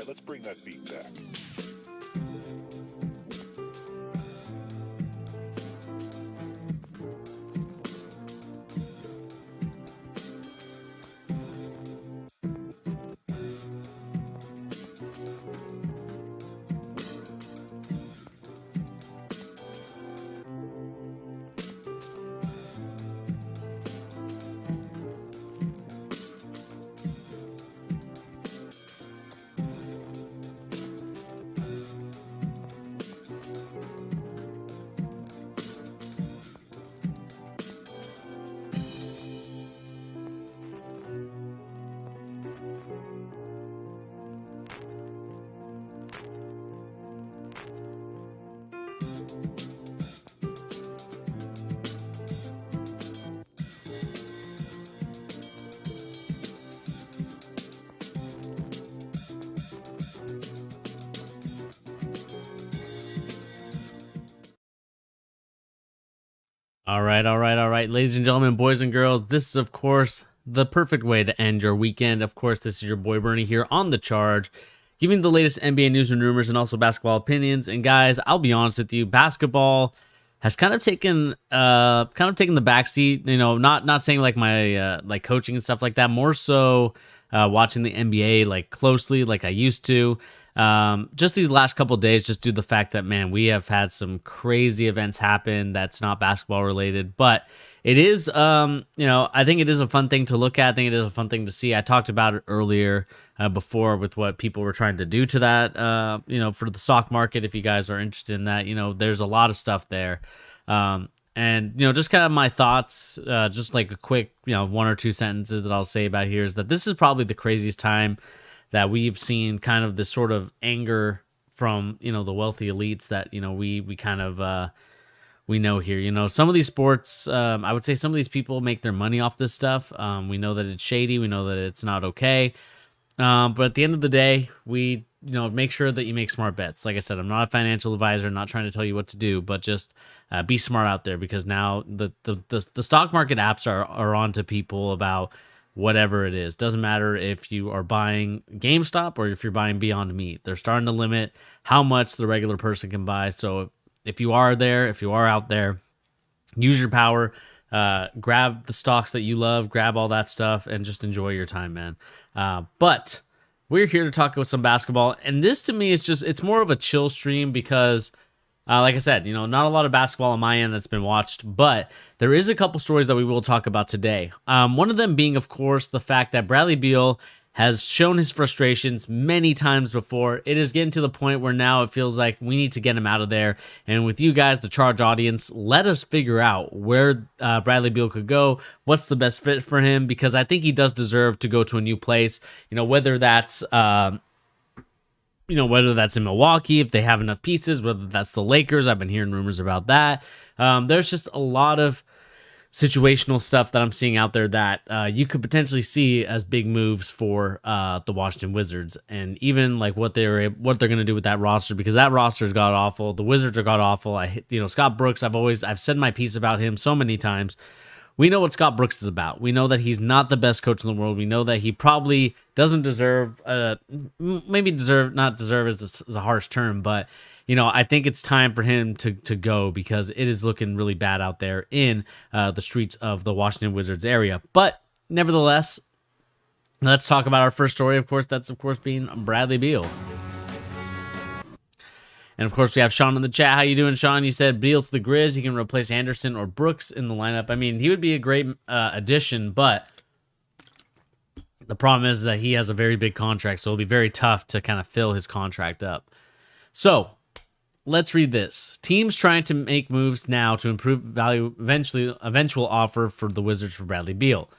Let's bring that beat back. All right. Ladies and gentlemen, boys and girls, this is, of course, the perfect way to end your weekend. Of course, this is your boy Bernie here on The Charge, giving the latest NBA news and rumors and also basketball opinions. And guys, I'll be honest with you, basketball has kind of taken the backseat. You know, not saying like my like coaching and stuff like that. More so watching the NBA like closely, like I used to. Just these last couple of days, just due to the fact that, man, we have had some crazy events happen that's not basketball related, but it is, I think it is a fun thing to look at. I think it is a fun thing to see. I talked about it earlier before with what people were trying to do to that, for the stock market. If you guys are interested in that, there's a lot of stuff there. And, just kind of my thoughts, just like a quick, one or two sentences that I'll say about here is that this is probably the craziest time that we've seen kind of this sort of anger from, the wealthy elites that, we kind of, we know here. Some of these sports, I would say some of these people make their money off this stuff. We know that it's shady. We know that it's not okay. But at the end of the day, we, make sure that you make smart bets. Like I said, I'm not a financial advisor, not trying to tell you what to do, but just be smart out there, because now the stock market apps are on to people about whatever it is. Doesn't matter if you are buying GameStop or if you're buying Beyond Meat. They're starting to limit how much the regular person can buy. So if you are out there, use your power, grab the stocks that you love, grab all that stuff, and just enjoy your time, man. But we're here to talk about some basketball. And this to me is it's more of a chill stream because like I said, not a lot of basketball on my end that's been watched, but there is a couple stories that we will talk about today. One of them being, of course, the fact that Bradley Beal has shown his frustrations many times before. It is getting to the point where now it feels like we need to get him out of there. And with you guys, the Charge audience, let us figure out where Bradley Beal could go. What's the best fit for him? Because I think he does deserve to go to a new place. Whether that's whether that's in Milwaukee, if they have enough pieces, whether that's the Lakers. I've been hearing rumors about that. There's just a lot of situational stuff that I'm seeing out there that you could potentially see as big moves for the Washington Wizards, and even like what they're going to do with that roster, because that roster's god awful. The Wizards are god awful. Scott Brooks, I've said my piece about him so many times. We know what Scott Brooks is about. We know that he's not the best coach in the world. We know that he probably doesn't deserve, not deserve is a harsh term, but, I think it's time for him to go, because it is looking really bad out there in the streets of the Washington Wizards area. But nevertheless, let's talk about our first story. Of course, that's being Bradley Beal. And of course, we have Sean in the chat. How you doing, Sean? You said Beal to the Grizz. He can replace Anderson or Brooks in the lineup. I mean, he would be a great addition, but the problem is that he has a very big contract, so it'll be very tough to kind of fill his contract up. So let's read this. Teams trying to make moves now to improve value, eventual offer for the Wizards for Bradley Beal.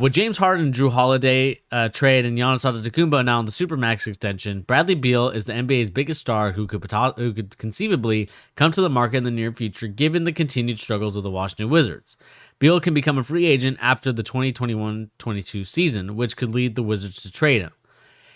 With James Harden and Drew Holiday trade and Giannis Antetokounmpo now on the Supermax extension, Bradley Beal is the NBA's biggest star who could conceivably come to the market in the near future, given the continued struggles of the Washington Wizards. Beal can become a free agent after the 2021-22 season, which could lead the Wizards to trade him.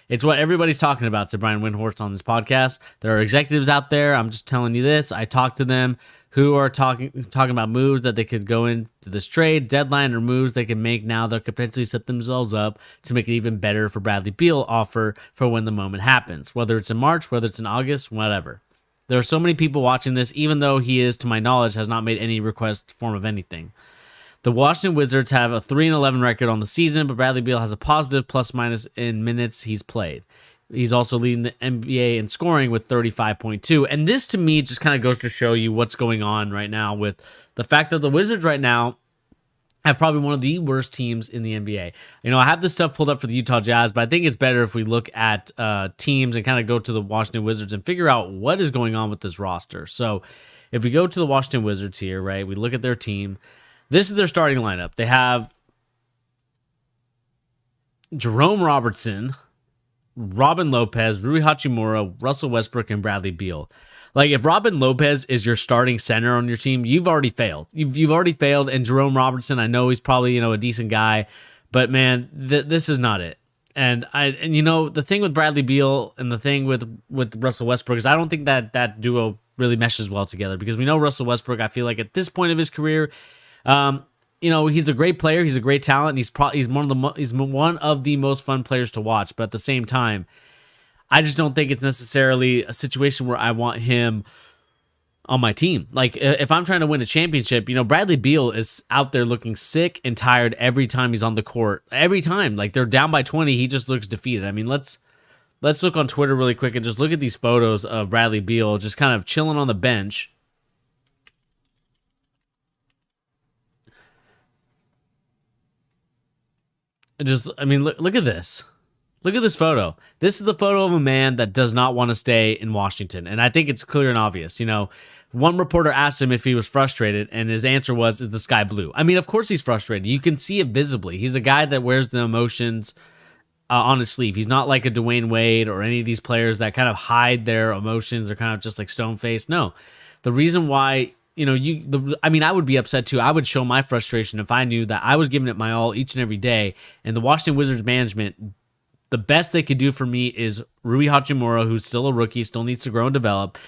It's what everybody's talking about, said Brian Windhorst on this podcast. There are executives out there, I'm just telling you this, I talked to them, who are talking about moves that they could go into this trade deadline or moves they can make now that could potentially set themselves up to make it even better for Bradley Beal offer for when the moment happens, whether it's in March, whether it's in August, whatever. There are so many people watching this, even though he is, to my knowledge, has not made any request form of anything. The Washington Wizards have a 3-11 record on the season, but Bradley Beal has a positive plus-minus in minutes he's played. He's also leading the NBA in scoring with 35.2. And this, to me, just kind of goes to show you what's going on right now with the fact that the Wizards right now have probably one of the worst teams in the NBA. I have this stuff pulled up for the Utah Jazz, but I think it's better if we look at teams and kind of go to the Washington Wizards and figure out what is going on with this roster. So if we go to the Washington Wizards here, right, we look at their team. This is their starting lineup. They have Jerome Robertson, Robin Lopez, Rui Hachimura, Russell Westbrook, and Bradley Beal. Like, if Robin Lopez is your starting center on your team, you've already failed. You've already failed. And Jerome Robertson, I know he's probably, a decent guy, but man, this is not it. And the thing with Bradley Beal and the thing with Russell Westbrook is I don't think that duo really meshes well together, because we know Russell Westbrook, I feel like at this point of his career, he's a great player, he's a great talent, and he's one of the most fun players to watch. But at the same time, I just don't think it's necessarily a situation where I want him on my team. Like, if I'm trying to win a championship, Bradley Beal is out there looking sick and tired every time he's on the court. Every time, like, they're down by 20, he just looks defeated. I mean, let's look on Twitter really quick and just look at these photos of Bradley Beal just kind of chilling on the bench. Look at this. Look at this photo. This is the photo of a man that does not want to stay in Washington. And I think it's clear and obvious. One reporter asked him if he was frustrated, and his answer was, is the sky blue? I mean, of course he's frustrated. You can see it visibly. He's a guy that wears the emotions on his sleeve. He's not like a Dwayne Wade or any of these players that kind of hide their emotions. They're kind of just like stone-faced. No. The reason why, I would be upset too. I would show my frustration if I knew that I was giving it my all each and every day, and the Washington Wizards management, the best they could do for me is Rui Hachimura, who's still a rookie, still needs to grow and develop.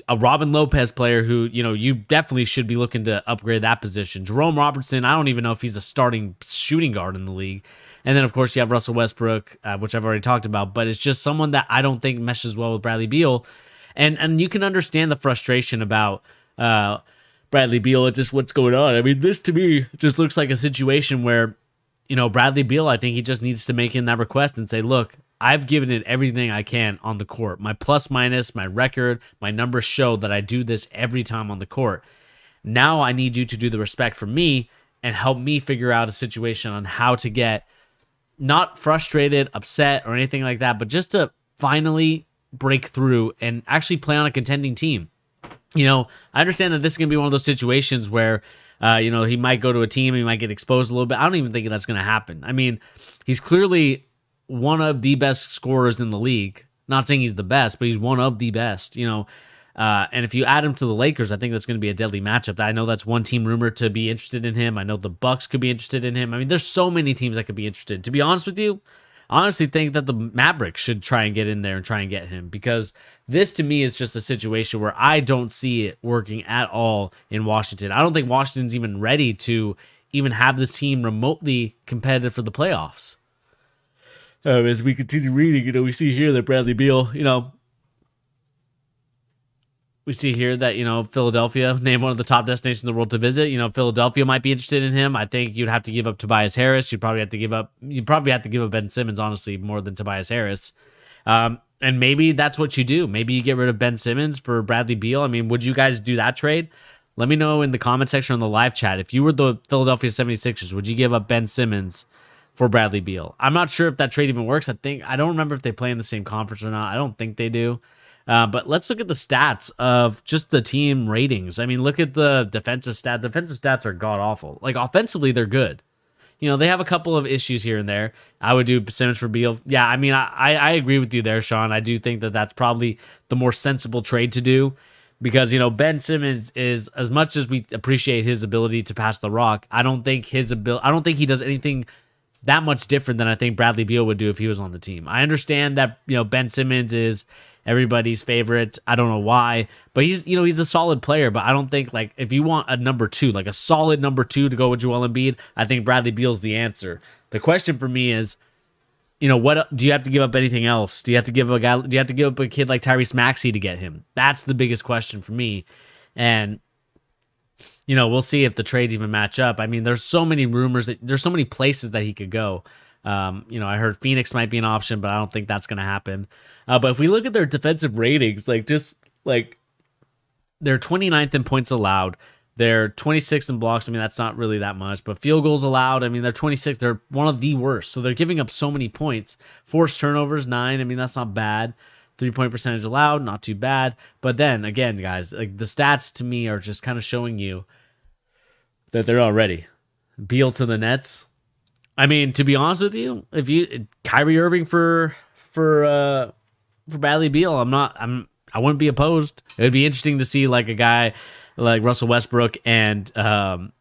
A Robin Lopez player who, you definitely should be looking to upgrade that position. Jerome Robertson, I don't even know if he's a starting shooting guard in the league. And then, of course, you have Russell Westbrook, which I've already talked about. But it's just someone that I don't think meshes well with Bradley Beal. And you can understand the frustration about Bradley Beal at just what's going on. I mean, this to me just looks like a situation where, Bradley Beal, I think he just needs to make in that request and say, look, I've given it everything I can on the court. My plus minus, my record, my numbers show that I do this every time on the court. Now I need you to do the respect for me and help me figure out a situation on how to get not frustrated, upset, or anything like that, but just to finally break through and actually play on a contending team. I understand that this is going to be one of those situations where he might go to a team, he might get exposed a little bit. I don't even think that's going to happen. I mean, he's clearly one of the best scorers in the league. Not saying he's the best, but he's one of the best, and if you add him to the Lakers, I think that's going to be a deadly matchup. I know that's one team rumored to be interested in him. I know the Bucks could be interested in him. I mean, there's so many teams that could be interested. To be honest with you, I honestly think that the Mavericks should try and get in there and try and get him, because this to me is just a situation where I don't see it working at all in Washington. I don't think Washington's even ready to even have this team remotely competitive for the playoffs. As we continue reading, we see here that Bradley Beal, we see here that, Philadelphia named one of the top destinations in the world to visit. Philadelphia might be interested in him. I think you'd have to give up Tobias Harris. You'd probably have to give up Ben Simmons, honestly, more than Tobias Harris. And maybe that's what you do. Maybe you get rid of Ben Simmons for Bradley Beal. I mean, would you guys do that trade? Let me know in the comment section on the live chat. If you were the Philadelphia 76ers, would you give up Ben Simmons for Bradley Beal? I'm not sure if that trade even works. I don't remember if they play in the same conference or not. I don't think they do. But let's look at the stats of just the team ratings. I mean, look at the defensive stats. Defensive stats are god-awful. Like, offensively, they're good. They have a couple of issues here and there. I would do Simmons for Beal. Yeah, I mean, I agree with you there, Sean. I do think that that's probably the more sensible trade to do, because, Ben Simmons is, as much as we appreciate his ability to pass the rock, I don't think he does anything that much different than I think Bradley Beal would do if he was on the team. I understand that, Ben Simmons is everybody's favorite. I don't know why, but he's a solid player. But I don't think, like, if you want a number two, like a solid number two to go with Joel Embiid, I think Bradley Beal's the answer. The question for me is, what do you have to give up anything else? Do you have to give up a kid like Tyrese Maxey to get him? That's the biggest question for me. And we'll see if the trades even match up. I mean, there's so many rumors there's so many places that he could go. I heard Phoenix might be an option, but I don't think that's going to happen. But if we look at their defensive ratings, they're 29th in points allowed. They're 26th in blocks. I mean, that's not really that much, but field goals allowed, I mean, they're 26th. They're one of the worst. So they're giving up so many points. Forced turnovers, 9. I mean, that's not bad. 3-point percentage allowed, not too bad. But then again, guys, like, the stats to me are just kind of showing you that they're all ready. Beal to the Nets. I mean, to be honest with you, Kyrie Irving for Bradley Beal, I wouldn't be opposed. It would be interesting to see like a guy like Russell Westbrook and Kyrie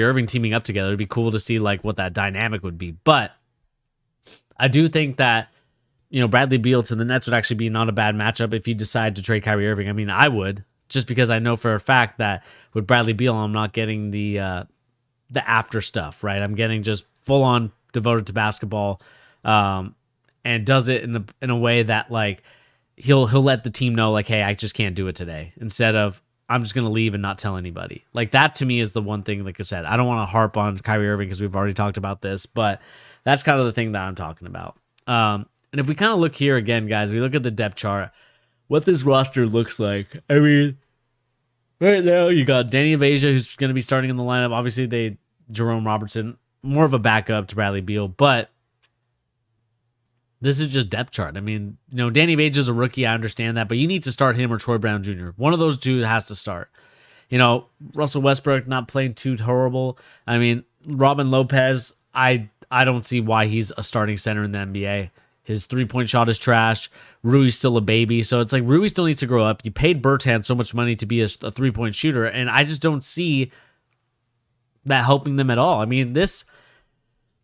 Irving teaming up together. It'd be cool to see like what that dynamic would be. But I do think that Bradley Beal to the Nets would actually be not a bad matchup if you decide to trade Kyrie Irving. I mean, I would, just because I know for a fact that with Bradley Beal, I'm not getting the after stuff, right? I'm getting just full on devoted to basketball, and does it in a way that like he'll let the team know like, hey, I just can't do it today, instead of I'm just gonna leave and not tell anybody. Like, that to me is the one thing. Like I said, I don't want to harp on Kyrie Irving because we've already talked about this, but that's kind of the thing that I'm talking about. And if we kind of look here again, guys, we look at the depth chart, what this roster looks like. I mean, right now, you got Danny Avdija, who's going to be starting in the lineup. Obviously, Jerome Robertson, more of a backup to Bradley Beal, but this is just depth chart. I mean, Danny Avdija is a rookie. I understand that, but you need to start him or Troy Brown Jr. One of those two has to start. Russell Westbrook not playing too horrible. I mean, Robin Lopez, I don't see why he's a starting center in the NBA. His 3-point shot is trash. Rui's still a baby. So it's like Rui still needs to grow up. You paid Bertan so much money to be a 3-point shooter, and I just don't see that helping them at all. I mean,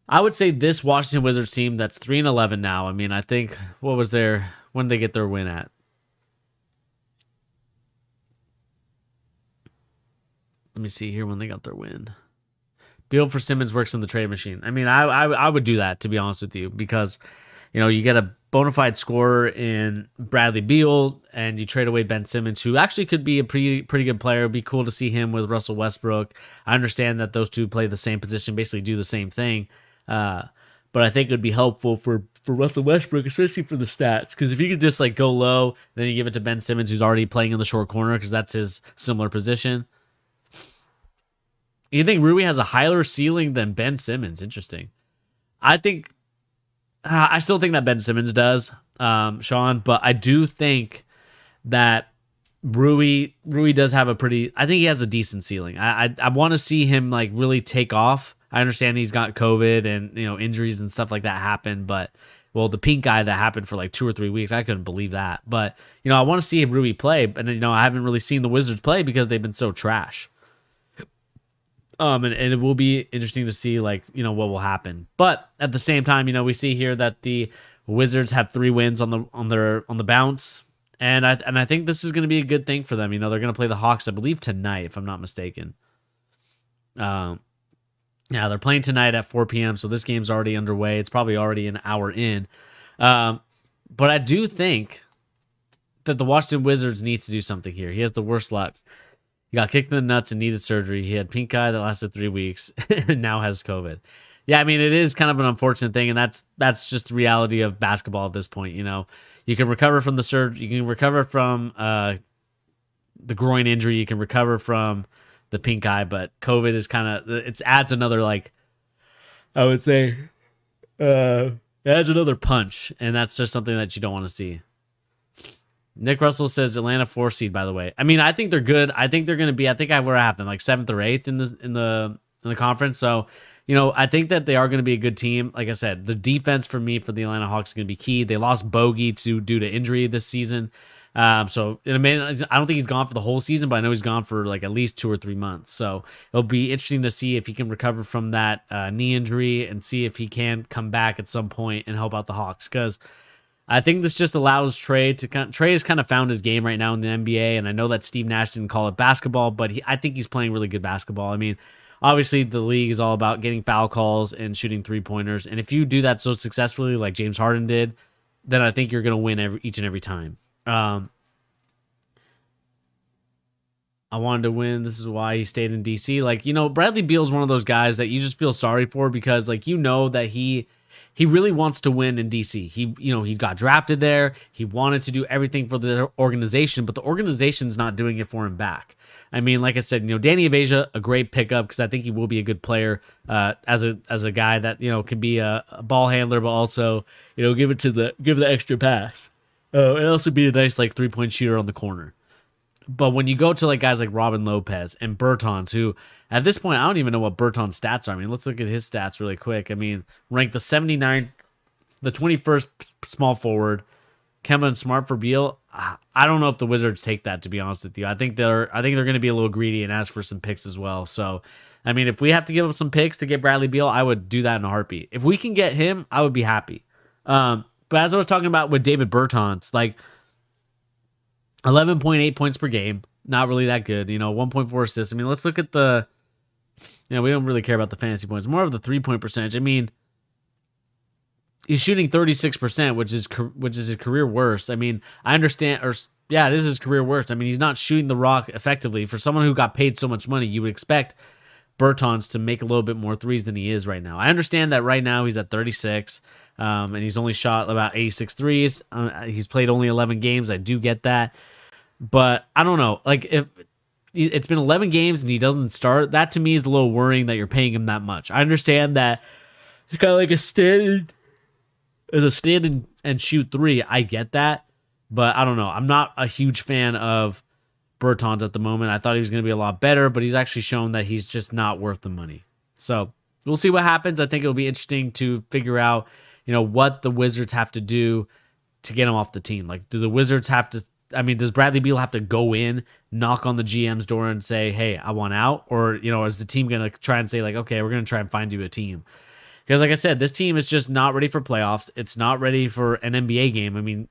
I would say this Washington Wizards team that's 3-11 now. I mean, I think, when did they get their win at? Let me see here when they got their win. Beal for Simmons works in the trade machine. I mean, I would do that, to be honest with you, because you get a bona fide scorer in Bradley Beal, and you trade away Ben Simmons, who actually could be a pretty good player. It'd be cool to see him with Russell Westbrook. I understand that those two play the same position, basically do the same thing. But I think it would be helpful for Russell Westbrook, especially for the stats, because if you could just like go low, then you give it to Ben Simmons, who's already playing in the short corner, because that's his similar position. You think Rui has a higher ceiling than Ben Simmons? Interesting. I still think that Ben Simmons does, Sean, but I do think that Rui does have I think he has a decent ceiling. I want to see him like really take off. I understand he's got COVID and injuries and stuff like that happen, but the pink eye that happened for like 2 or 3 weeks, I couldn't believe that. But I want to see Rui play, and I haven't really seen the Wizards play because they've been so trash. And it will be interesting to see what will happen. But at the same time, we see here that the Wizards have 3 wins on the bounce, and I think this is going to be a good thing for them. They're going to play the Hawks, I believe, tonight, if I'm not mistaken. Yeah, they're playing tonight at 4 p.m. So this game's already underway. It's probably already an hour in. But I do think that the Washington Wizards need to do something here. He has the worst luck. He got kicked in the nuts and needed surgery. He had pink eye that lasted 3 weeks and now has COVID. Yeah, I mean, it is kind of an unfortunate thing, and that's just the reality of basketball at this point. You can recover from the surgery. You can recover from the groin injury. You can recover from the pink eye, but COVID is it adds another, I would say, it adds another punch, and that's just something that you don't want to see. Nick Russell says Atlanta 4 seed, by the way. I mean, I think they're good. I think they're going to be, where I have them, like 7th or 8th in the conference. So, I think that they are going to be a good team. Like I said, the defense for me for the Atlanta Hawks is going to be key. They lost Bogey due to injury this season. So I don't think he's gone for the whole season, but I know he's gone for at least 2 or 3 months. So it'll be interesting to see if he can recover from that knee injury and see if he can come back at some point and help out the Hawks. Because I think this just allows Trey to Trey has kind of found his game right now in the NBA, and I know that Steve Nash didn't call it basketball, but I think he's playing really good basketball. I mean, obviously the league is all about getting foul calls and shooting 3-pointers, and if you do that so successfully, like James Harden did, then I think you're going to win each and every time. I wanted to win. This is why he stayed in DC. Like, Bradley Beal is one of those guys that you just feel sorry for because, like, that he really wants to win in DC. He got drafted there. He wanted to do everything for the organization, but the organization's not doing it for him back. I mean, like I said, Danny Avdija, a great pickup because I think he will be a good player as a guy that can be a ball handler, but also give the extra pass. And also be a nice like 3-point shooter on the corner. But when you go to like guys like Robin Lopez and Bertans, who at this point, I don't even know what Bertans' stats are. I mean, let's look at his stats really quick. I mean, ranked the 79th, the 21st small forward, Kemba Smart for Beal. I don't know if the Wizards take that, to be honest with you. I think they're going to be a little greedy and ask for some picks as well. So, I mean, if we have to give up some picks to get Bradley Beal, I would do that in a heartbeat. If we can get him, I would be happy. But as I was talking about with David Bertans, like 11.8 points per game, not really that good. 1.4 assists. I mean, let's look at the. We don't really care about the fantasy points. More of the 3-point percentage. I mean, he's shooting 36%, which is his career worst. I mean, I understand, it is his career worst. I mean, he's not shooting the rock effectively. For someone who got paid so much money, you would expect Bertans to make a little bit more threes than he is right now. I understand that right now he's at 36, and he's only shot about 86 threes. He's played only 11 games. I do get that. But I don't know. Like, if it's been 11 games and he doesn't start, that to me is a little worrying that you're paying him that much. I understand that it's kind of like a stand and shoot three. I get that. But I don't know. I'm not a huge fan of Bertans at the moment. I thought he was going to be a lot better, but he's actually shown that he's just not worth the money. So we'll see what happens. I think it'll be interesting to figure out, what the Wizards have to do to get him off the team. Like, do the Wizards have to, does Bradley Beal have to go in, knock on the GM's door and say, hey, I want out? Or, is the team going to try and say, like, okay, we're going to try and find you a team? Because, like I said, this team is just not ready for playoffs. It's not ready for an NBA game. I mean,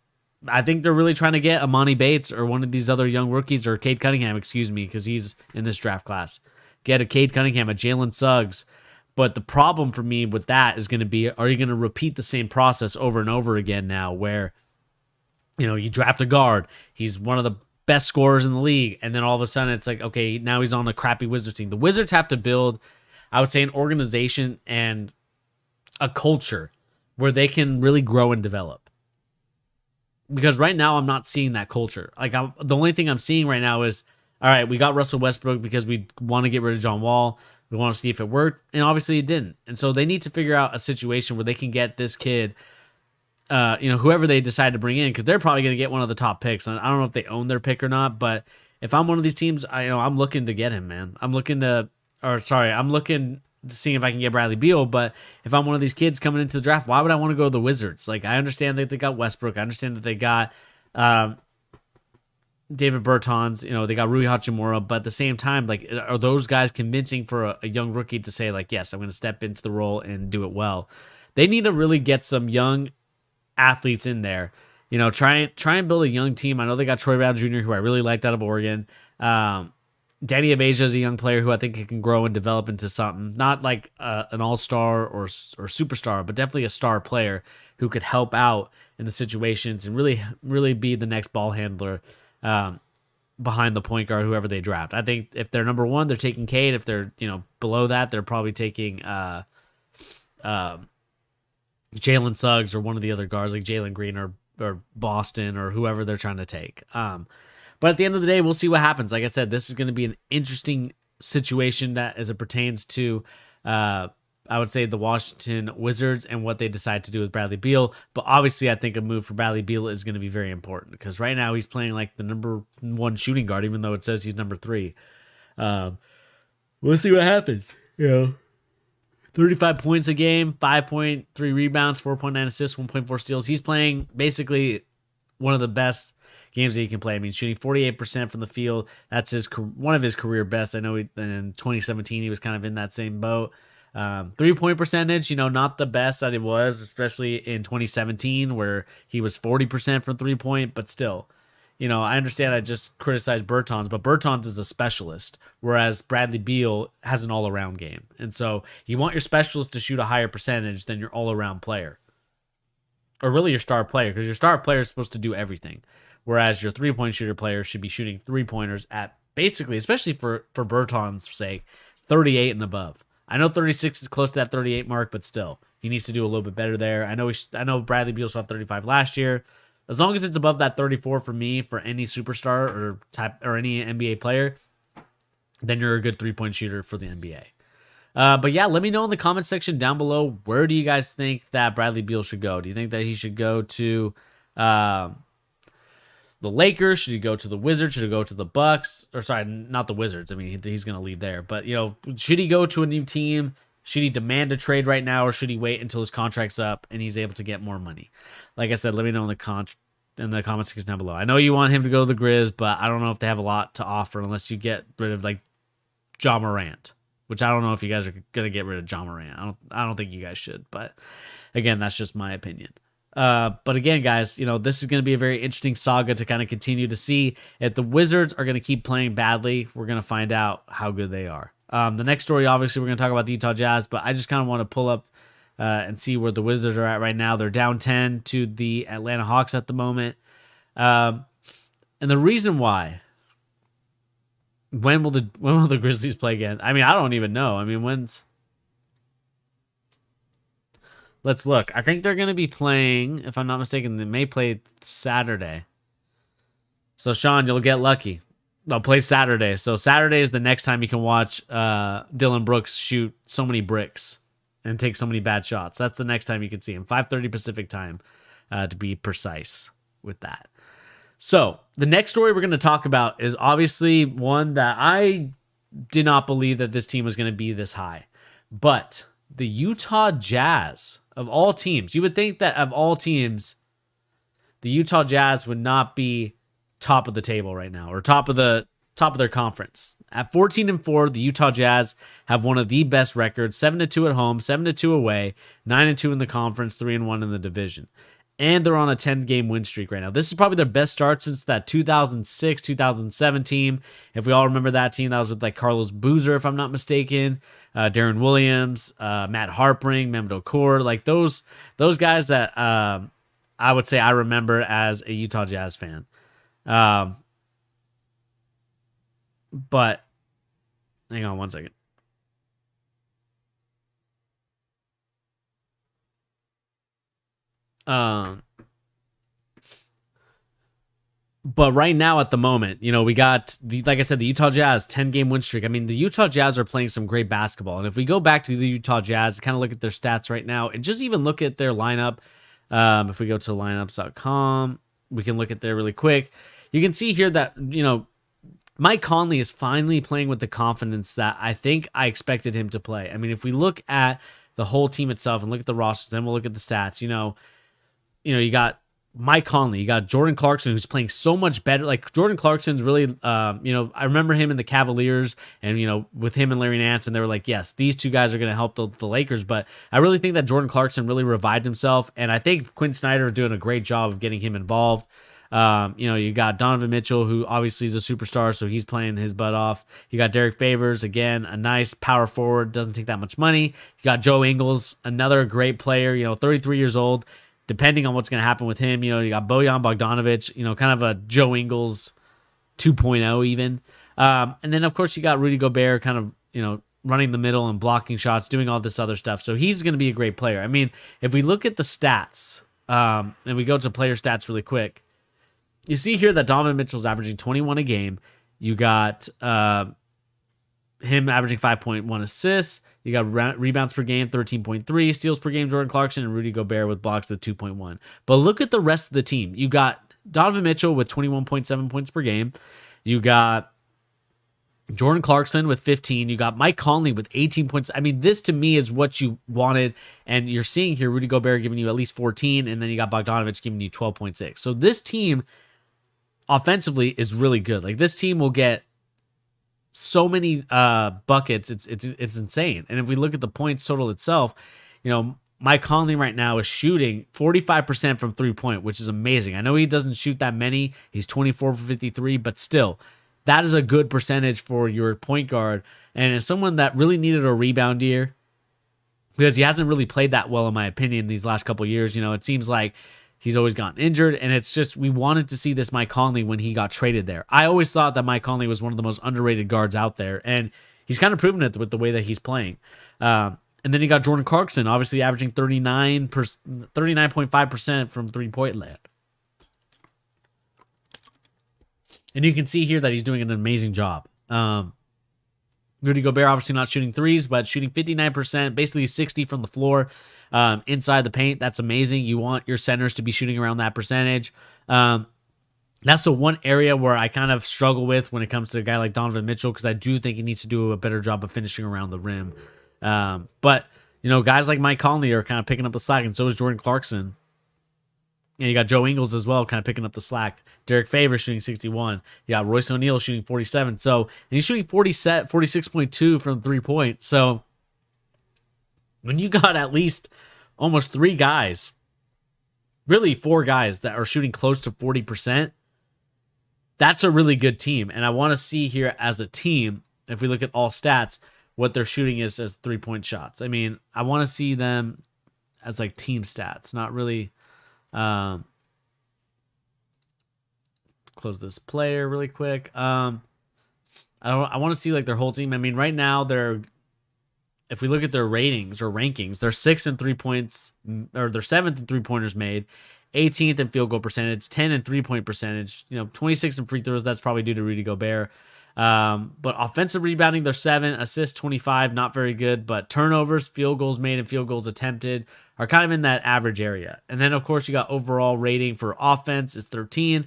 I think they're really trying to get Amani Bates or one of these other young rookies, or Cade Cunningham, because he's in this draft class. Get a Cade Cunningham, a Jalen Suggs. But the problem for me with that is going to be, are you going to repeat the same process over and over again now where, you draft a guard, he's one of the best scorers in the league, and then all of a sudden it's like, okay, now he's on a crappy Wizards team. The Wizards have to build, I would say, an organization and a culture where they can really grow and develop. Because right now I'm not seeing that culture. Like, the only thing I'm seeing right now is, all right, we got Russell Westbrook because we want to get rid of John Wall. We want to see if it worked, and obviously it didn't. And so they need to figure out a situation where they can get this kid, whoever they decide to bring in, because they're probably going to get one of the top picks. And I don't know if they own their pick or not, but if I'm one of these teams, I'm looking to get him, man. I'm looking to see if I can get Bradley Beal. But if I'm one of these kids coming into the draft, why would I want to go to the Wizards? Like, I understand that they got Westbrook. I understand that they got David Bertans. They got Rui Hachimura. But at the same time, like, are those guys convincing for a young rookie to say, like, yes, I'm going to step into the role and do it well? They need to really get some young athletes in there. Try and build a young team. I know they got Troy Brown Jr., who I really liked out of Oregon. Danny Avdija is a young player who I think he can grow and develop into something. Not like an all-star or superstar, but definitely a star player who could help out in the situations and really, really be the next ball handler behind the point guard, whoever they draft. I think if they're number one, they're taking Cade. If they're below that, they're probably taking Jalen Suggs or one of the other guards like Jalen Green or Boston or whoever they're trying to take. But at the end of the day, we'll see what happens. Like I said, this is going to be an interesting situation that as it pertains to, I would say, the Washington Wizards and what they decide to do with Bradley Beal. But obviously, I think a move for Bradley Beal is going to be very important because right now he's playing like the number one shooting guard, even though it says he's number 3. We'll see what happens. 35 points a game, 5.3 rebounds, 4.9 assists, 1.4 steals. He's playing basically one of the best games that he can play. Shooting 48% from the field. That's one of his career best. I know in 2017 he was kind of in that same boat. 3-point percentage, not the best that it was, especially in 2017 where he was 40% from 3-point, but still. I understand I just criticized Bertans, but Bertans is a specialist, whereas Bradley Beal has an all-around game. And so you want your specialist to shoot a higher percentage than your all-around player. Or really your star player, because your star player is supposed to do everything. Whereas your 3-point shooter player should be shooting 3-pointers at basically, especially for Bertans' sake, 38 and above. I know 36 is close to that 38 mark, but still, he needs to do a little bit better there. I know Bradley Beal saw 35 last year. As long as it's above that 34 for me, for any superstar or any NBA player, then you're a good 3-point shooter for the NBA. But yeah, let me know in the comment section down below, where do you guys think that Bradley Beal should go? Do you think that he should go to the Lakers? Should he go to the Wizards? Should he go to the Bucks? Or sorry, not the Wizards. I mean, he's going to leave there. But, should he go to a new team? Should he demand a trade right now, or should he wait until his contract's up and he's able to get more money? Like I said, let me know in the comment section down below. I know you want him to go to the Grizz, but I don't know if they have a lot to offer unless you get rid of Ja Morant, which I don't know if you guys are going to get rid of Ja Morant. I don't think you guys should, but again, that's just my opinion. But again, guys, this is going to be a very interesting saga to kind of continue to see. If the Wizards are going to keep playing badly, we're going to find out how good they are. The next story, obviously, we're going to talk about the Utah Jazz, but I just kind of want to pull up and see where the Wizards are at right now. They're down 10 to the Atlanta Hawks at the moment. And the reason why, when will the Grizzlies play again? I mean, I don't even know. I mean, let's look. I think they're going to be playing, if I'm not mistaken, they may play Saturday. So, Sean, you'll get lucky. They'll play Saturday. So, Saturday is the next time you can watch Dylan Brooks shoot so many bricks and take so many bad shots. That's the next time you can see him. 5:30 Pacific time, to be precise with that. So, the next story we're going to talk about is obviously one that I did not believe that this team was going to be this high. But the Utah Jazz, of all teams, you would think that of all teams, the Utah Jazz would not be top of the table right now, or top of their conference. At 14-4, the Utah Jazz have one of the best records: 7-2 at home, 7-2 away, 9-2 in the conference, 3-1 in the division. And they're on a 10-game win streak right now. This is probably their best start since that 2006-2007 team. If we all remember that team, that was with Carlos Boozer, if I'm not mistaken, Darren Williams, Matt Harpring, Mehmet Okur, those guys that I would say I remember as a Utah Jazz fan. But hang on one second. But right now at the moment, we got like I said, the Utah Jazz 10-game win streak. I mean, the Utah Jazz are playing some great basketball. And if we go back to the Utah Jazz, kind of look at their stats right now, and just even look at their lineup. If we go to lineups.com, we can look at there really quick. You can see here that, Mike Conley is finally playing with the confidence that I think I expected him to play. I mean, if we look at the whole team itself and look at the rosters, then we'll look at the stats. You got Mike Conley, you got Jordan Clarkson, who's playing so much better. Jordan Clarkson's really, I remember him in the Cavaliers, and, with him and Larry Nance, and they were like, yes, these two guys are going to help the Lakers. But I really think that Jordan Clarkson really revived himself, and I think Quinn Snyder is doing a great job of getting him involved. You got Donovan Mitchell, who obviously is a superstar, so he's playing his butt off. You got Derek Favors, again, a nice power forward, doesn't take that much money. You got Joe Ingles, another great player, 33 years old. Depending on what's going to happen with him, you got Bojan Bogdanovic, kind of a Joe Ingles 2.0 even. And then, of course, you got Rudy Gobert kind of, running the middle and blocking shots, doing all this other stuff. So he's going to be a great player. I mean, if we look at the stats, and we go to player stats really quick, you see here that Donovan Mitchell's averaging 21 a game. You got him averaging 5.1 assists. You got rebounds per game, 13.3. Steals per game, Jordan Clarkson, and Rudy Gobert with blocks with 2.1. But look at the rest of the team. You got Donovan Mitchell with 21.7 points per game. You got Jordan Clarkson with 15. You got Mike Conley with 18 points. I mean, this to me is what you wanted. And you're seeing here Rudy Gobert giving you at least 14. And then you got Bogdanovic giving you 12.6. So this team offensively is really good. This team will get so many buckets. It's insane. And if we look at the points total itself, Mike Conley right now is shooting 45% from 3-point, which is amazing. I know he doesn't shoot that many. He's 24 for 53, but still, that is a good percentage for your point guard. And as someone that really needed a rebound year, because he hasn't really played that well, in my opinion, these last couple of years. It seems like he's always gotten injured, and it's just we wanted to see this Mike Conley when he got traded there. I always thought that Mike Conley was one of the most underrated guards out there, and he's kind of proven it with the way that he's playing. And then you got Jordan Clarkson, obviously averaging 39.5% from 3-point land. And you can see here that he's doing an amazing job. Rudy Gobert obviously not shooting threes, but shooting 59%, basically 60 from the floor inside the paint. That's amazing. You want your centers to be shooting around that percentage. That's the one area where I kind of struggle with when it comes to a guy like Donovan Mitchell, because I do think he needs to do a better job of finishing around the rim. But guys like Mike Conley are kind of picking up the slack, and so is Jordan Clarkson. And you got Joe Ingles as well, kind of picking up the slack. Derek Favors shooting 61. You got Royce O'Neal shooting 47. So, and he's shooting 46.2 from 3-point. So, when you got at least almost 3 guys, really 4 guys that are shooting close to 40%, that's a really good team. And I want to see here as a team, if we look at all stats, what their shooting is as 3-point shots. I mean, I want to see them as like team stats, not really. Close this player really quick. I want to see like their whole team. I mean, right now if we look at their ratings or rankings, they're 6th in 3-points, or they're 7th in 3-pointers made, 18th in field goal percentage, 10 in 3-point percentage, 26 in free throws. That's probably due to Rudy Gobert. But offensive rebounding, they're 7, assists 25, not very good, but turnovers, field goals made, and field goals attempted are kind of in that average area. And then, of course, you got overall rating for offense is 13,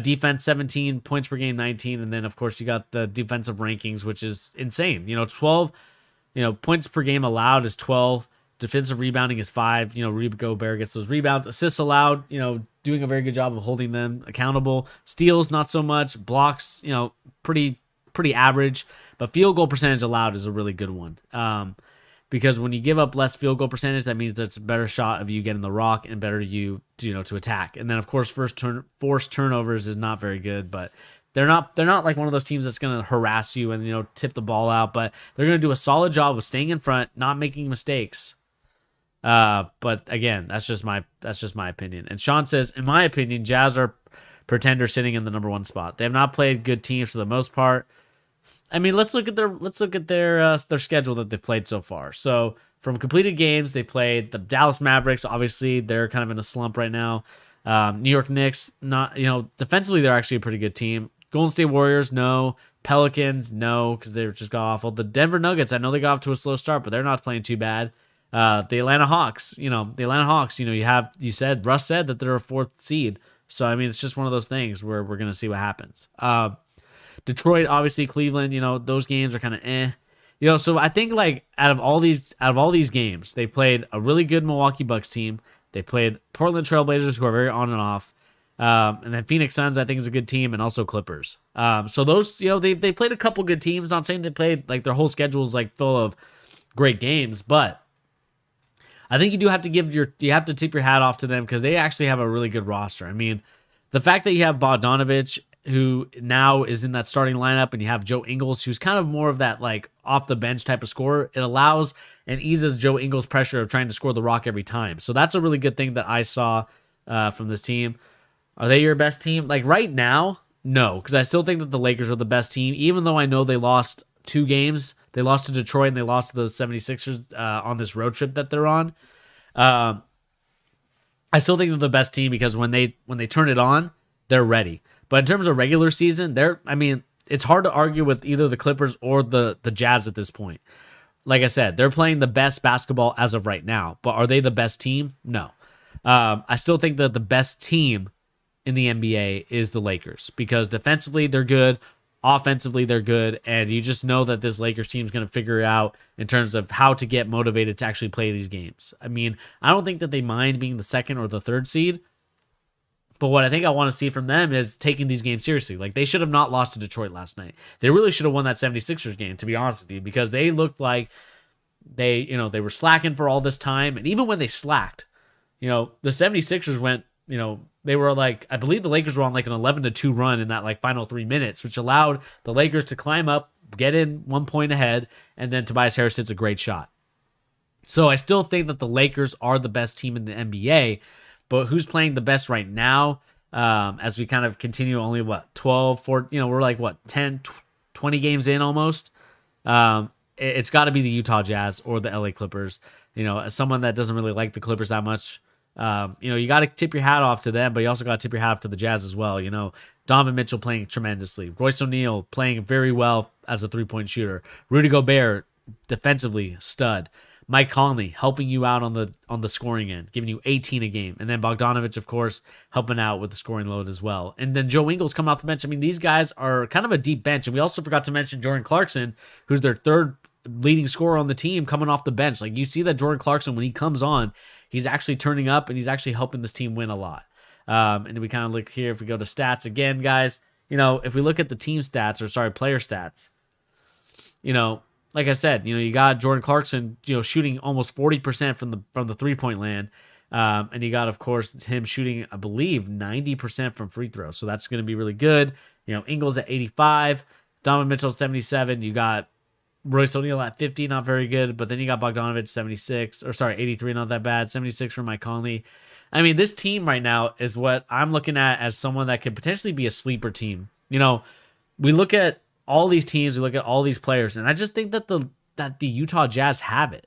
defense 17, points per game 19, and then, of course, you got the defensive rankings, which is insane. 12, points per game allowed is 12, defensive rebounding is 5. Rudy Gobert gets those rebounds. Assists allowed, doing a very good job of holding them accountable. Steals, not so much. Blocks, pretty average. But field goal percentage allowed is a really good one. Because when you give up less field goal percentage, that means that's a better shot of you getting the rock and better to attack. And then, of course, forced turnovers is not very good, but they're not like one of those teams that's going to harass you and tip the ball out, but they're going to do a solid job of staying in front, not making mistakes. But again, that's just my opinion. And Sean says, in my opinion, Jazz are pretenders sitting in the number 1 spot. They have not played good teams for the most part. I mean, let's look at their schedule that they've played so far. So from completed games, they played the Dallas Mavericks. Obviously, they're kind of in a slump right now. New York Knicks, not defensively, they're actually a pretty good team. Golden State Warriors, no. Pelicans, no, because they just got awful. The Denver Nuggets, I know they got off to a slow start, but they're not playing too bad. The Atlanta Hawks, you said Russ said that they're a 4th seed. So I mean, it's just one of those things where we're gonna see what happens. Detroit, obviously, Cleveland, those games are kind of so I think like out of all these games, they played a really good Milwaukee Bucks team. They played Portland Trailblazers, who are very on and off. And then Phoenix Suns, I think, is a good team, and also Clippers. So those, they played a couple good teams. Not saying they played like their whole schedule is like full of great games, but I think you do have to tip your hat off to them, because they actually have a really good roster. I mean, the fact that you have Bogdanovich, who now is in that starting lineup, and you have Joe Ingles, who's kind of more of that like off the bench type of scorer, it allows and eases Joe Ingles' pressure of trying to score the rock every time. So that's a really good thing that I saw from this team. Are they your best team? Like right now, no, because I still think that the Lakers are the best team, even though I know they lost 2 games. They lost to Detroit and they lost to the 76ers on this road trip that they're on. I still think they're the best team, because when they turn it on, they're ready. But in terms of regular season, it's hard to argue with either the Clippers or the Jazz at this point. Like I said, they're playing the best basketball as of right now. But are they the best team? No. I still think that the best team in the NBA is the Lakers, because defensively they're good, offensively they're good, and you just know that this Lakers team is going to figure it out in terms of how to get motivated to actually play these games. I mean, I don't think that they mind being the 2nd or the 3rd seed, But what I think I want to see from them is taking these games seriously. Like, they should have not lost to Detroit last night. They really should have won that 76ers game, to be honest with you, because they looked like they were slacking for all this time. And even when they slacked, the 76ers went, they were like, I believe the Lakers were on like an 11-2 run in that like final 3 minutes, which allowed the Lakers to climb up, get in 1 point ahead, and then Tobias Harris hits a great shot. So I still think that the Lakers are the best team in the NBA, but who's playing the best right now? As we kind of continue, only 12, 14, we're like 10, 20 games in almost. It's got to be the Utah Jazz or the LA Clippers. As someone that doesn't really like the Clippers that much, you got to tip your hat off to them, but you also got to tip your hat off to the Jazz as well. Donovan Mitchell playing tremendously. Royce O'Neal playing very well as a three-point shooter. Rudy Gobert defensively stud. Mike Conley helping you out on the scoring end, giving you 18 a game. And then Bogdanovich, of course, helping out with the scoring load as well. And then Joe Ingles coming off the bench. I mean, these guys are kind of a deep bench. And we also forgot to mention Jordan Clarkson, who's their third leading scorer on the team, coming off the bench. Like, you see that Jordan Clarkson, when he comes on, he's actually turning up and he's actually helping this team win a lot. And we kind of look here, if we go to stats again, guys, if we look at the team stats, player stats, like I said, you got Jordan Clarkson, shooting almost 40% from the 3-point land. And you got, of course, him shooting, I believe, 90% from free throws. So that's going to be really good. Ingles at 85, Donovan Mitchell at 77. You got Royce O'Neal at 50, not very good. But then you got Bogdanovich 83, not that bad. 76 for Mike Conley. I mean, this team right now is what I'm looking at as someone that could potentially be a sleeper team. We look at all these teams, we look at all these players, and I just think that the Utah Jazz have it.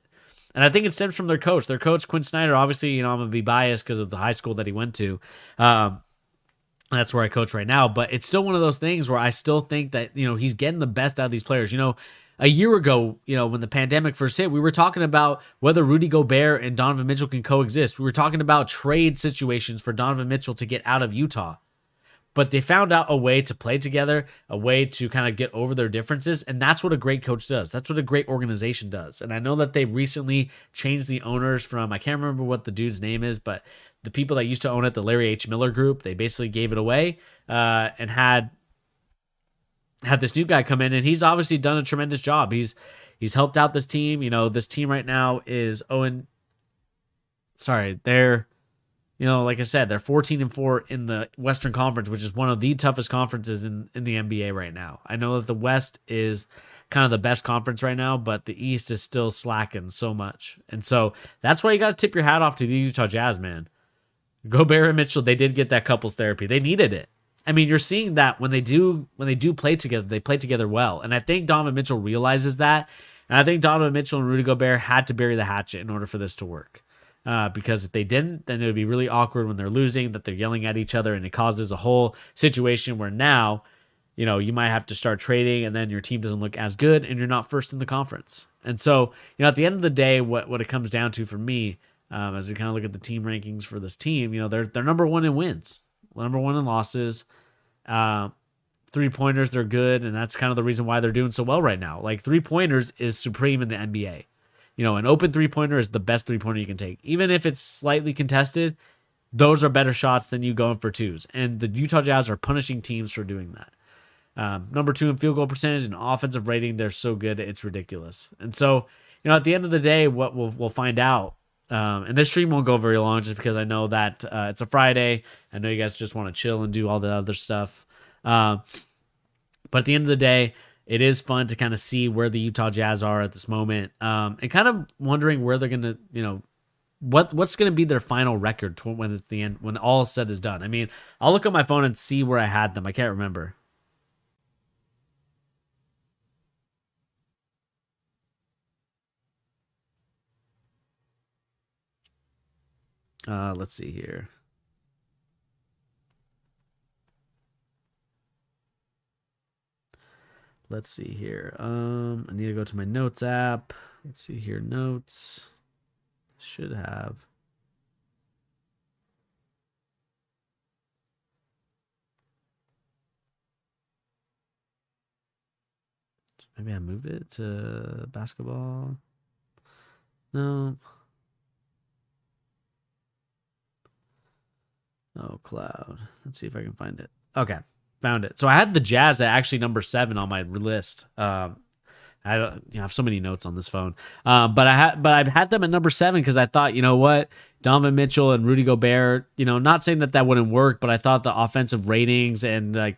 And I think it stems from their coach. Their coach, Quinn Snyder, obviously, I'm going to be biased because of the high school that he went to. That's where I coach right now. But it's still one of those things where I still think that, he's getting the best out of these players. A year ago, when the pandemic first hit, we were talking about whether Rudy Gobert and Donovan Mitchell can coexist. We were talking about trade situations for Donovan Mitchell to get out of Utah. But they found out a way to play together, a way to kind of get over their differences, and that's what a great coach does. That's what a great organization does. And I know that they recently changed the owners from, I can't remember what the dude's name is, but the people that used to own it, the Larry H. Miller Group, they basically gave it away and had this new guy come in, and he's obviously done a tremendous job. He's helped out this team. This team right now is they're like I said, they're 14-4 in the Western Conference, which is one of the toughest conferences in the NBA right now. I know that the West is kind of the best conference right now, but the East is still slacking so much. And so that's why you got to tip your hat off to the Utah Jazz, man. Gobert and Mitchell, they did get that couples therapy. They needed it. I mean, you're seeing that when they do play together, they play together well. And I think Donovan Mitchell realizes that. And I think Donovan Mitchell and Rudy Gobert had to bury the hatchet in order for this to work. Because if they didn't, then it would be really awkward when they're losing, that they're yelling at each other, and it causes a whole situation where now, you might have to start trading, and then your team doesn't look as good, and you're not first in the conference. And so, at the end of the day, what it comes down to for me, as we kind of look at the team rankings for this team, they're number one in wins, number one in losses. 3-pointers, they're good, and that's kind of the reason why they're doing so well right now. Like, 3-pointers is supreme in the NBA. An open 3-pointer is the best 3-pointer you can take. Even if it's slightly contested, those are better shots than you going for twos. And the Utah Jazz are punishing teams for doing that. Number 2 in field goal percentage and offensive rating, they're so good, it's ridiculous. And so, at the end of the day, what we'll find out, and this stream won't go very long just because I know that it's a Friday. I know you guys just want to chill and do all the other stuff. But at the end of the day, it is fun to kind of see where the Utah Jazz are at this moment, and kind of wondering where they're going to, what's going to be their final record when it's the end, when all said is done. I mean, I'll look at my phone and see where I had them. I can't remember. Let's see here. Let's see here. I need to go to my notes app. Let's see here. Notes. Should have. Maybe I move it to basketball. No. Oh, Cloud. Let's see if I can find it. Okay, found it. So I had the Jazz at actually number 7 on my list. I don't, I have so many notes on this phone. But I've had them at number 7 because I thought, you know what, Donovan Mitchell and Rudy Gobert. Not saying that wouldn't work, but I thought the offensive ratings and I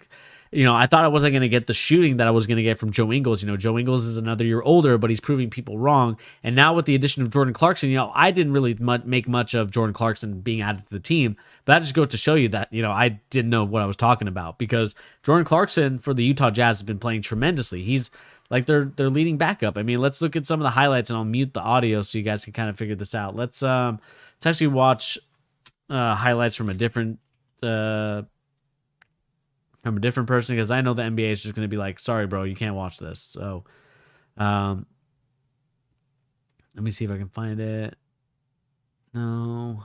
thought I wasn't going to get the shooting that I was going to get from Joe Ingles. Joe Ingles is another year older, but he's proving people wrong. And now with the addition of Jordan Clarkson, I didn't really make much of Jordan Clarkson being added to the team. But that just goes to show you that, I didn't know what I was talking about, because Jordan Clarkson for the Utah Jazz has been playing tremendously. He's like their leading backup. I mean, let's look at some of the highlights, and I'll mute the audio so you guys can kind of figure this out. Let's actually watch highlights from a different person, because I know the NBA is just going to be like, sorry, bro, you can't watch this. So let me see if I can find it. No.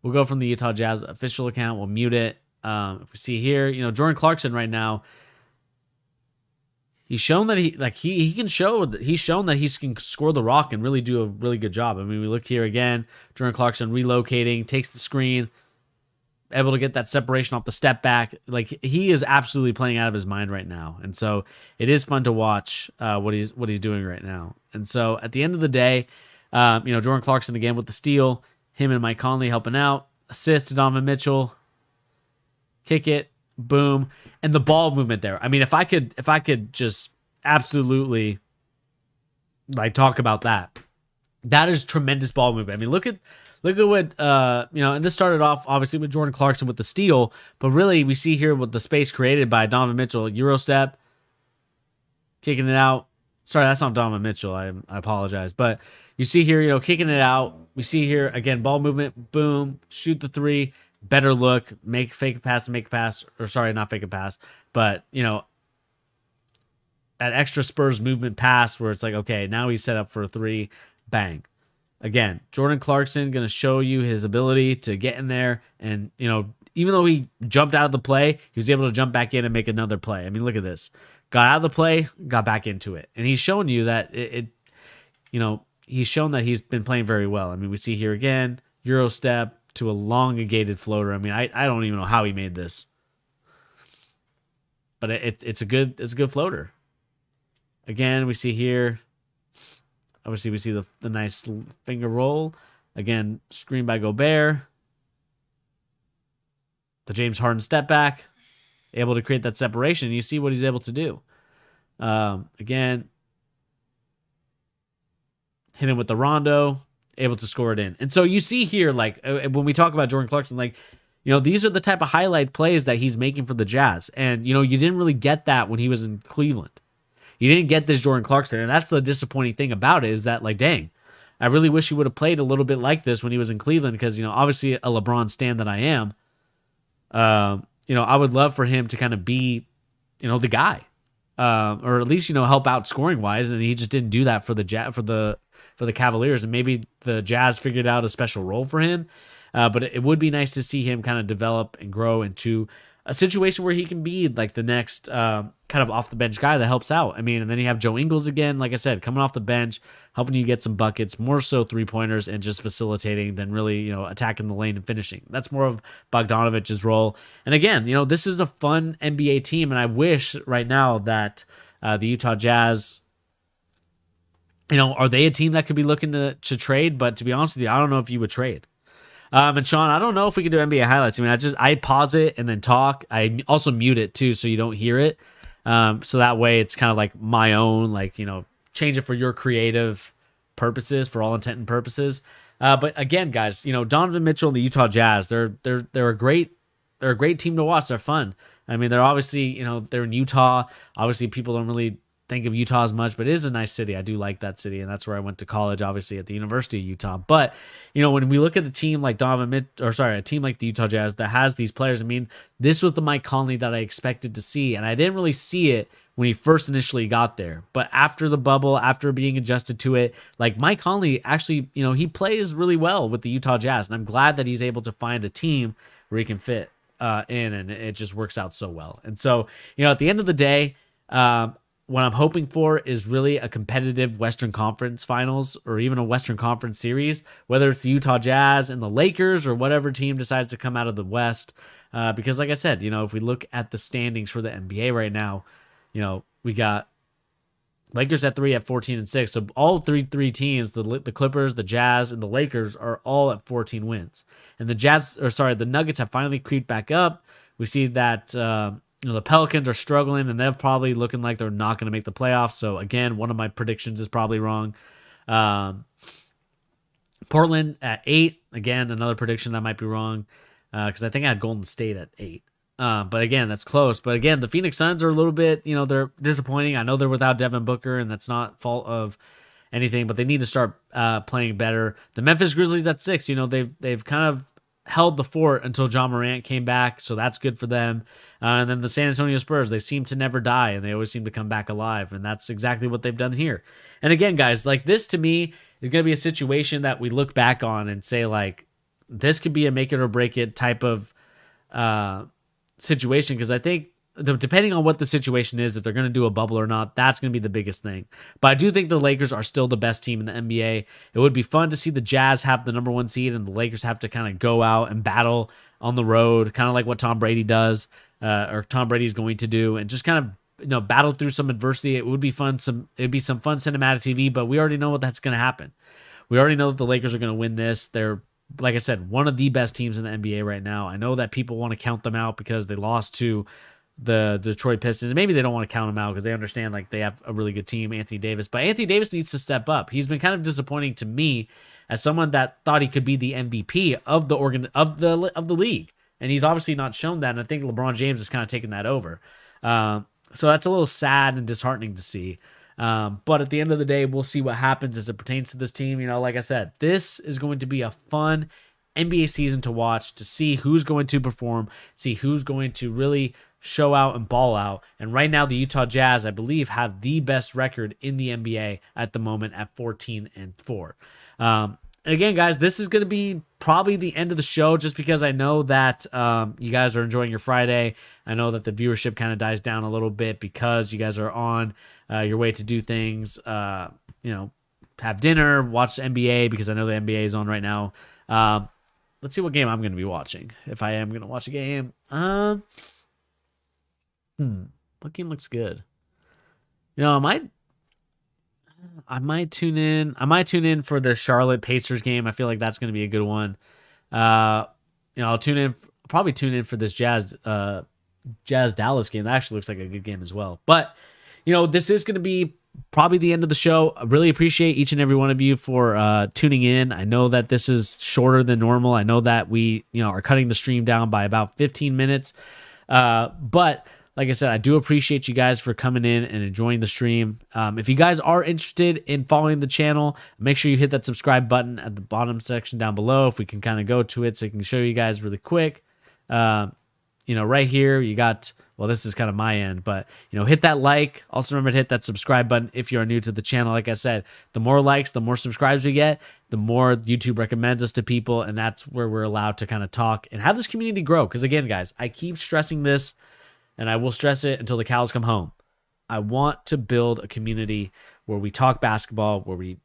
We'll go from the Utah Jazz official account. We'll mute it. If we see here, Jordan Clarkson right now, he's shown that he's shown that he can score the rock and really do a really good job. I mean, we look here again, Jordan Clarkson relocating, takes the screen, able to get that separation off the step back. Like, he is absolutely playing out of his mind right now. And so it is fun to watch what he's doing right now. And so at the end of the day, Jordan Clarkson again with the steal, him and Mike Conley helping out, assist to Donovan Mitchell, kick it, boom, and the ball movement there. I mean, if I could just absolutely talk about that is tremendous ball movement. I mean, look at what and this started off obviously with Jordan Clarkson with the steal, but really we see here with the space created by Donovan Mitchell, Euro step, kicking it out. Sorry, that's not Donovan Mitchell. I apologize, but you see here, kicking it out. We see here again, ball movement, boom, shoot the three. Better look, fake a pass to make a pass, or sorry, not fake a pass, but that extra Spurs movement pass where it's like, okay, now he's set up for a 3, bang. Again, Jordan Clarkson going to show you his ability to get in there, and even though he jumped out of the play, he was able to jump back in and make another play. I mean, look at this. Got out of the play, got back into it, and he's shown you that he's shown that he's been playing very well. I mean, we see here again, Euro step to a elongated floater. I mean, I don't even know how he made this, but it's a good floater. Again, we see here, obviously we see the nice finger roll. Again, screen by Gobert. The James Harden step back, able to create that separation. You see what he's able to do. Again, hit him with the rondo, able to score it in. And so you see here, when we talk about Jordan Clarkson, these are the type of highlight plays that he's making for the Jazz. And, you didn't really get that when he was in Cleveland. You didn't get this Jordan Clarkson. And that's the disappointing thing about it, is that, dang, I really wish he would have played a little bit like this when he was in Cleveland, because, obviously a LeBron stan that I am, I would love for him to kind of be, the guy, or at least, help out scoring wise. And he just didn't do that for the Cavaliers, and maybe the Jazz figured out a special role for him. But it would be nice to see him kind of develop and grow into a situation where he can be the next kind of off the bench guy that helps out. I mean, and then you have Joe Ingles again, like I said, coming off the bench, helping you get some buckets, more so 3-pointers and just facilitating than really, attacking the lane and finishing. That's more of Bogdanovich's role. And again, this is a fun NBA team, and I wish right now that the Utah Jazz, are they a team that could be looking to trade? But to be honest with you, I don't know if you would trade. And Sean, I don't know if we can do NBA highlights. I mean, I pause it and then talk. I also mute it too, so you don't hear it. So that way it's kind of like my own, change it for your creative purposes, for all intent and purposes. But again, guys, Donovan Mitchell and the Utah Jazz, they're a great team to watch. They're fun. I mean, they're obviously, they're in Utah. Obviously, people don't really think of Utah as much, but it is a nice city. I do like that city, and that's where I went to college, obviously at the University of Utah. But when we look at a team like a team like the Utah Jazz that has these players, I mean, this was the Mike Conley that I expected to see, and I didn't really see it when he first initially got there. But after the bubble, after being adjusted to it, Mike Conley actually, he plays really well with the Utah Jazz, and I'm glad that he's able to find a team where he can fit in, and it just works out so well. And so, at the end of the day, what I'm hoping for is really a competitive Western Conference Finals or even a Western Conference series, whether it's the Utah Jazz and the Lakers or whatever team decides to come out of the West. Because, like I said, if we look at the standings for the NBA right now, we got Lakers at 3 at 14-6. So all three teams, the Clippers, the Jazz, and the Lakers are all at 14 wins. And the Nuggets have finally creeped back up. We see that the Pelicans are struggling, and they're probably looking like they're not going to make the playoffs. So again, one of my predictions is probably wrong. Portland at 8. Again, another prediction that might be wrong because I think I had Golden State at 8. But again, that's close. But again, the Phoenix Suns are a little bit, they're disappointing. I know they're without Devin Booker, and that's not fault of anything, but they need to start playing better. The Memphis Grizzlies at 6. They've kind of held the fort until John Morant came back, so that's good for them. And then the San Antonio Spurs, they seem to never die, and they always seem to come back alive, and that's exactly what they've done here. And again, guys, like this to me is going to be a situation that we look back on and say, like, this could be a make it or break it type of situation, because I think depending on what the situation is, if they're going to do a bubble or not, that's going to be the biggest thing. But I do think the Lakers are still the best team in the NBA. It would be fun to see the Jazz have the number 1 seed and the Lakers have to kind of go out and battle on the road, kind of like what Tom Brady does, or Tom Brady's going to do, and just kind of battle through some adversity. It would be fun. It'd be some fun cinematic TV, but we already know what that's going to happen. We already know that the Lakers are going to win this. They're, like I said, one of the best teams in the NBA right now. I know that people want to count them out because they lost to the Detroit Pistons. Maybe they don't want to count them out because they understand like they have a really good team, Anthony Davis. But Anthony Davis needs to step up. He's been kind of disappointing to me as someone that thought he could be the MVP of the league, and he's obviously not shown that. And I think LeBron James has kind of taken that over. So that's a little sad and disheartening to see. But at the end of the day, we'll see what happens as it pertains to this team. Like I said, this is going to be a fun NBA season to watch, to see who's going to perform, see who's going to really show out and ball out. And right now, the Utah Jazz, I believe, have the best record in the NBA at the moment at 14-4. And again, guys, this is going to be probably the end of the show just because I know that you guys are enjoying your Friday. I know that the viewership kind of dies down a little bit because you guys are on your way to do things, have dinner, watch the NBA because I know the NBA is on right now. Let's see what game I'm going to be watching. If I am going to watch a game. What game looks good? I might tune in. I might tune in for the Charlotte Pacers game. I feel like that's going to be a good one. I'll probably tune in for this Jazz Dallas game. That actually looks like a good game as well. But, this is going to be probably the end of the show. I really appreciate each and every one of you for tuning in. I know that this is shorter than normal. I know that we, are cutting the stream down by about 15 minutes. But like I said, I do appreciate you guys for coming in and enjoying the stream. If you guys are interested in following the channel, make sure you hit that subscribe button at the bottom section down below. If we can kind of go to it so I can show you guys really quick. Right here, you got, well, this is kind of my end, but, hit that like. Also remember to hit that subscribe button if you're new to the channel. Like I said, the more likes, the more subscribes we get, the more YouTube recommends us to people, and that's where we're allowed to kind of talk and have this community grow. Because again, guys, I keep stressing this, and I will stress it until the cows come home. I want to build a community where we talk basketball, where we,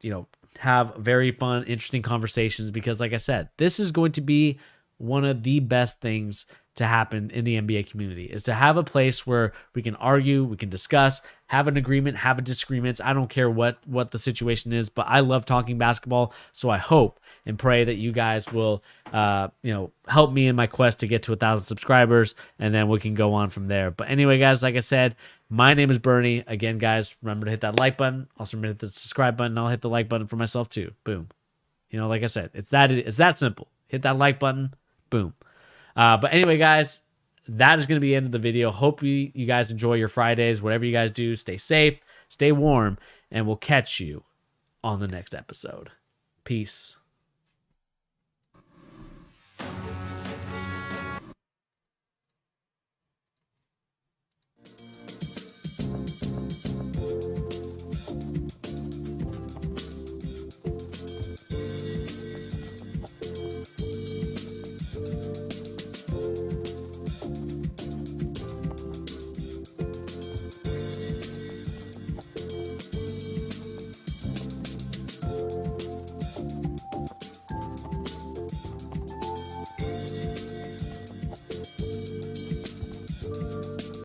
have very fun, interesting conversations, because like I said, this is going to be one of the best things to happen in the NBA community, is to have a place where we can argue, we can discuss, have an agreement, have a disagreements. I don't care what the situation is, but I love talking basketball. So I hope and pray that you guys will, help me in my quest to get to 1,000 subscribers, and then we can go on from there. But anyway, guys, like I said, my name is Bernie. Again, guys, remember to hit that like button. Also remember to hit the subscribe button. I'll hit the like button for myself too. Boom. Like I said, it's that simple. Hit that like button. Boom. But anyway, guys, that is going to be the end of the video. Hope you guys enjoy your Fridays. Whatever you guys do, stay safe, stay warm, and we'll catch you on the next episode. Peace.